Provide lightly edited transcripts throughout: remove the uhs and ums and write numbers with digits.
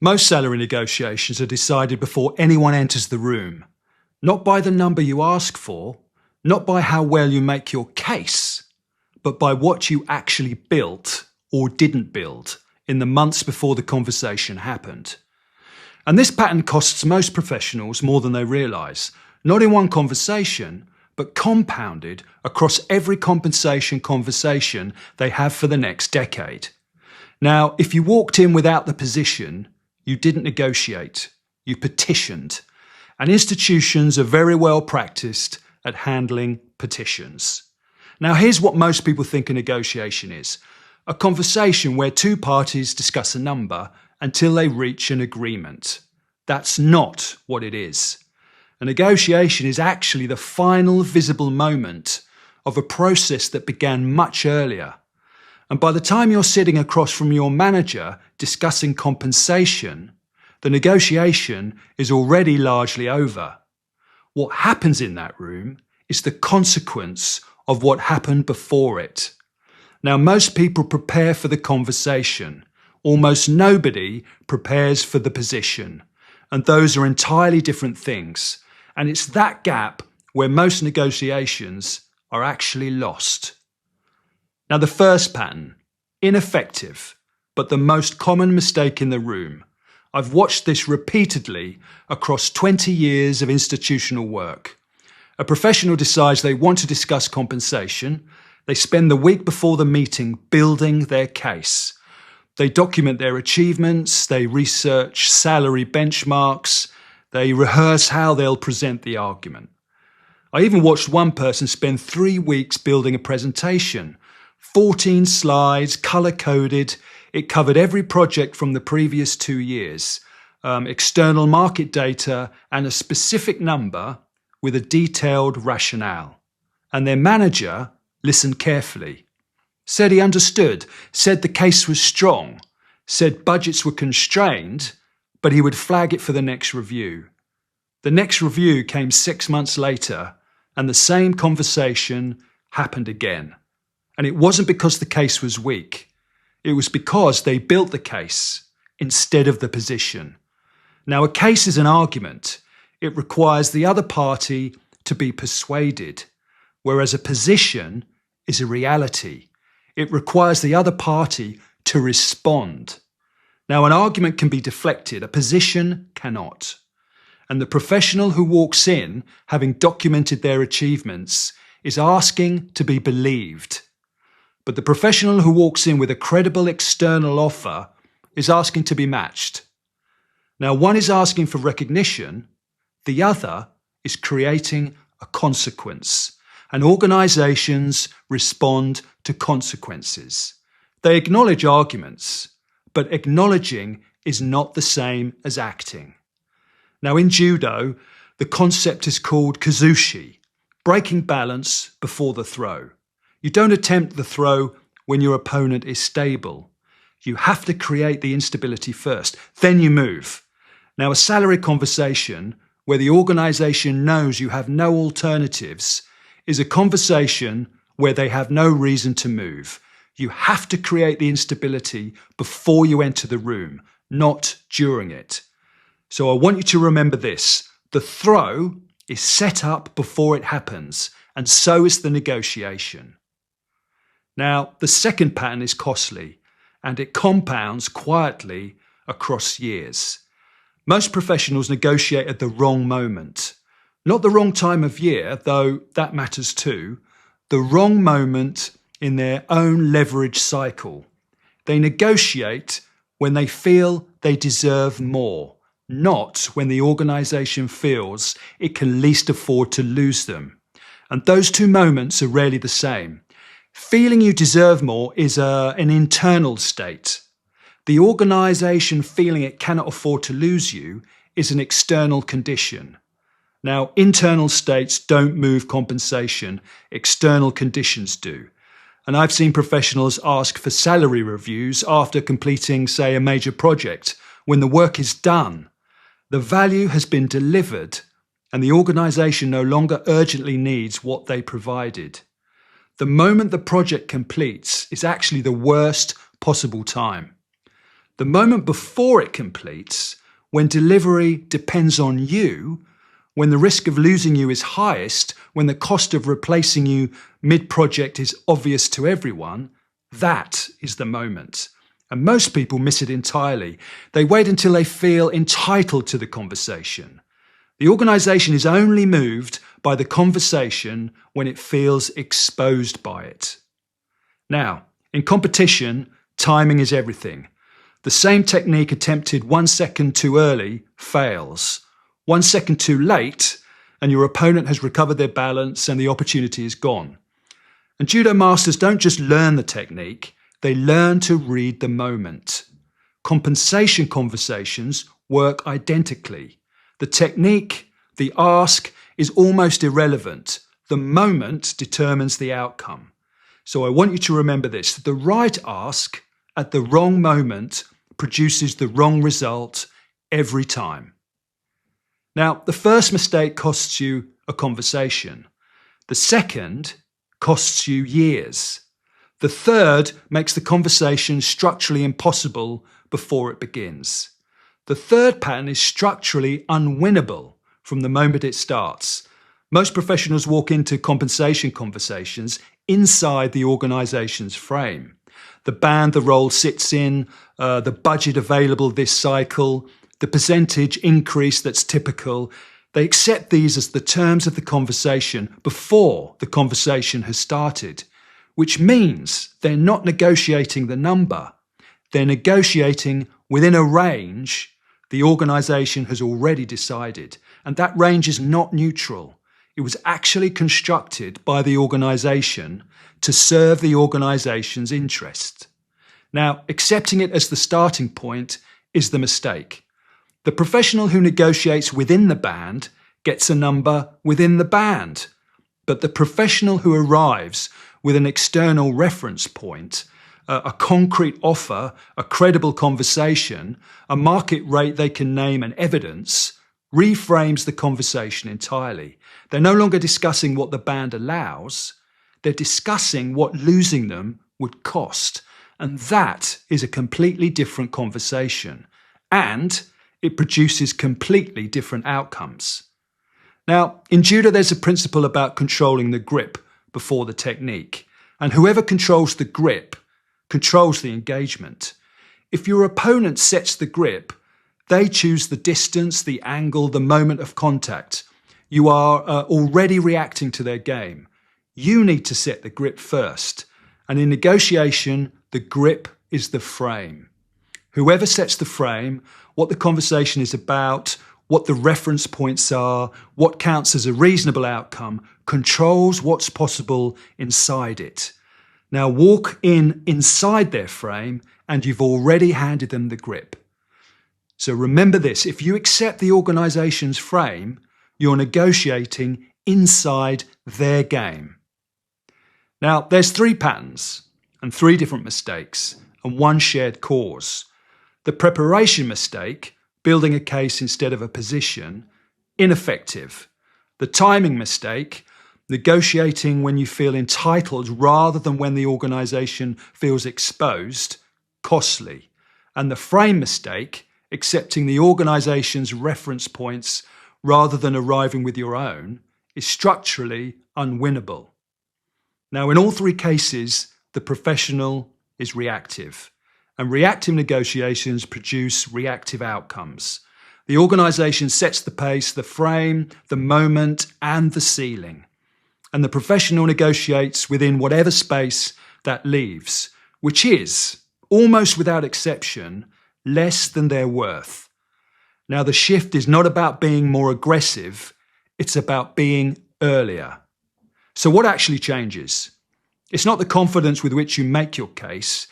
Most salary negotiations are decided before anyone enters the room, not by the number you ask for, not by how well you make your case, but by what you actually built or didn't build in the months before the conversation happened. And this pattern costs most professionals more than they realise, not in one conversation, but compounded across every compensation conversation they have for the next decade. Now, if you walked in without the position, you didn't negotiate, you petitioned. And institutions are very well practiced at handling petitions. Now, here's what most people think a negotiation is: a conversation where two parties discuss a number until they reach an agreement. That's not what it is. A negotiation is actually the final visible moment of a process that began much earlier. And by the time you're sitting across from your manager discussing compensation, the negotiation is already largely over. What happens in that room is the consequence of what happened before it. Now, most people prepare for the conversation. Almost nobody prepares for the position. And those are entirely different things. And it's that gap where most negotiations are actually lost. Now, the first pattern, ineffective, but the most common mistake in the room. I've watched this repeatedly across 20 years of institutional work. A professional decides they want to discuss compensation. They spend the week before the meeting building their case. They document their achievements, they research salary benchmarks, they rehearse how they'll present the argument. I even watched one person spend 3 weeks building a presentation. 14 slides, colour-coded. It covered every project from the previous 2 years, external market data and a specific number with a detailed rationale. And their manager listened carefully, said he understood, said the case was strong, said budgets were constrained, but he would flag it for the next review. The next review came 6 months later, and the same conversation happened again. And it wasn't because the case was weak. It was because they built the case instead of the position. Now, a case is an argument. It requires the other party to be persuaded, whereas a position is a reality. It requires the other party to respond. Now, an argument can be deflected, a position cannot. And the professional who walks in, having documented their achievements, is asking to be believed. But the professional who walks in with a credible external offer is asking to be matched. Now, one is asking for recognition, the other is creating a consequence. And organisations respond to consequences. They acknowledge arguments, but acknowledging is not the same as acting. Now, in judo, the concept is called kazushi, breaking balance before the throw. You don't attempt the throw when your opponent is stable. You have to create the instability first, then you move. Now, a salary conversation where the organisation knows you have no alternatives is a conversation where they have no reason to move. You have to create the instability before you enter the room, not during it. So I want you to remember this. The throw is set up before it happens, and so is the negotiation. Now, the second pattern is costly, and it compounds quietly across years. Most professionals negotiate at the wrong moment. Not the wrong time of year, though that matters too. The wrong moment in their own leverage cycle. They negotiate when they feel they deserve more, not when the organisation feels it can least afford to lose them. And those two moments are rarely the same. Feeling you deserve more is an internal state. The organisation feeling it cannot afford to lose you is an external condition. Now, internal states don't move compensation, external conditions do. And I've seen professionals ask for salary reviews after completing, say, a major project, when the work is done. The value has been delivered, and the organisation no longer urgently needs what they provided. The moment the project completes is actually the worst possible time. The moment before it completes, when delivery depends on you, when the risk of losing you is highest, when the cost of replacing you mid-project is obvious to everyone, that is the moment. And most people miss it entirely. They wait until they feel entitled to the conversation. The organisation is only moved by the conversation when it feels exposed by it. Now, in competition, timing is everything. The same technique attempted 1 second too early fails. 1 second too late, and your opponent has recovered their balance and the opportunity is gone. And judo masters don't just learn the technique, they learn to read the moment. Compensation conversations work identically. The technique, the ask, is almost irrelevant. The moment determines the outcome. So I want you to remember this. The right ask at the wrong moment produces the wrong result every time. Now, the first mistake costs you a conversation. The second costs you years. The third makes the conversation structurally impossible before it begins. The third pattern is structurally unwinnable from the moment it starts. Most professionals walk into compensation conversations inside the organisation's frame. The band the role sits in, the budget available this cycle, the percentage increase that's typical. They accept these as the terms of the conversation before the conversation has started, which means they're not negotiating the number. They're negotiating within a range the organisation has already decided, and that range is not neutral. It was actually constructed by the organisation to serve the organisation's interest. Now, accepting it as the starting point is the mistake. The professional who negotiates within the band gets a number within the band, but the professional who arrives with an external reference point, a concrete offer, a credible conversation, a market rate they can name and evidence, reframes the conversation entirely. They're no longer discussing what the band allows, they're discussing what losing them would cost. And that is a completely different conversation. And it produces completely different outcomes. Now, in judo, there's a principle about controlling the grip before the technique. And whoever controls the grip controls the engagement. If your opponent sets the grip, they choose the distance, the angle, the moment of contact. You are already reacting to their game. You need to set the grip first. And in negotiation, the grip is the frame. Whoever sets the frame, what the conversation is about, what the reference points are, what counts as a reasonable outcome, controls what's possible inside it. Now walk inside their frame and you've already handed them the grip. So remember this, if you accept the organisation's frame, you're negotiating inside their game. Now there's 3 patterns and 3 different mistakes and 1 shared cause. The preparation mistake, building a case instead of a position, ineffective. The timing mistake, negotiating when you feel entitled rather than when the organisation feels exposed, costly. And the frame mistake, accepting the organisation's reference points rather than arriving with your own, is structurally unwinnable. Now, in all 3 cases, the professional is reactive, and reactive negotiations produce reactive outcomes. The organisation sets the pace, the frame, the moment, and the ceiling. And the professional negotiates within whatever space that leaves, which is, almost without exception, less than their worth. Now, the shift is not about being more aggressive, it's about being earlier. So what actually changes? It's not the confidence with which you make your case,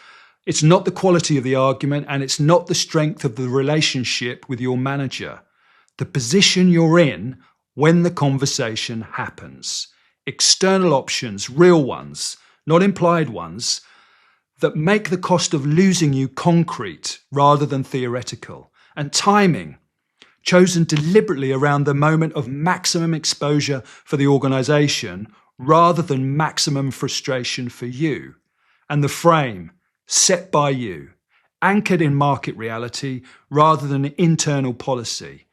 it's not the quality of the argument, and it's not the strength of the relationship with your manager. The position you're in when the conversation happens. External options, real ones, not implied ones, that make the cost of losing you concrete rather than theoretical. And timing, chosen deliberately around the moment of maximum exposure for the organisation rather than maximum frustration for you. And the frame, set by you. anchored in market reality rather than internal policy.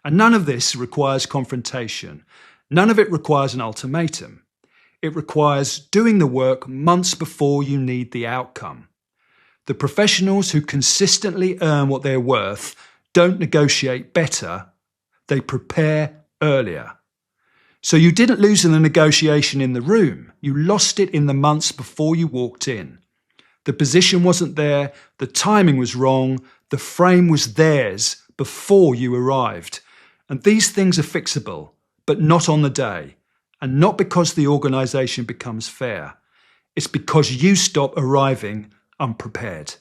And none of this requires confrontation. None of it requires an ultimatum. It requires doing the work months before you need the outcome. The professionals who consistently earn what they're worth don't negotiate better, they prepare earlier. So you didn't lose in the negotiation in the room, you lost it in the months before you walked in. The position wasn't there, the timing was wrong, the frame was theirs before you arrived. And these things are fixable, but not on the day. And not because the organisation becomes fair. It's because you stop arriving unprepared.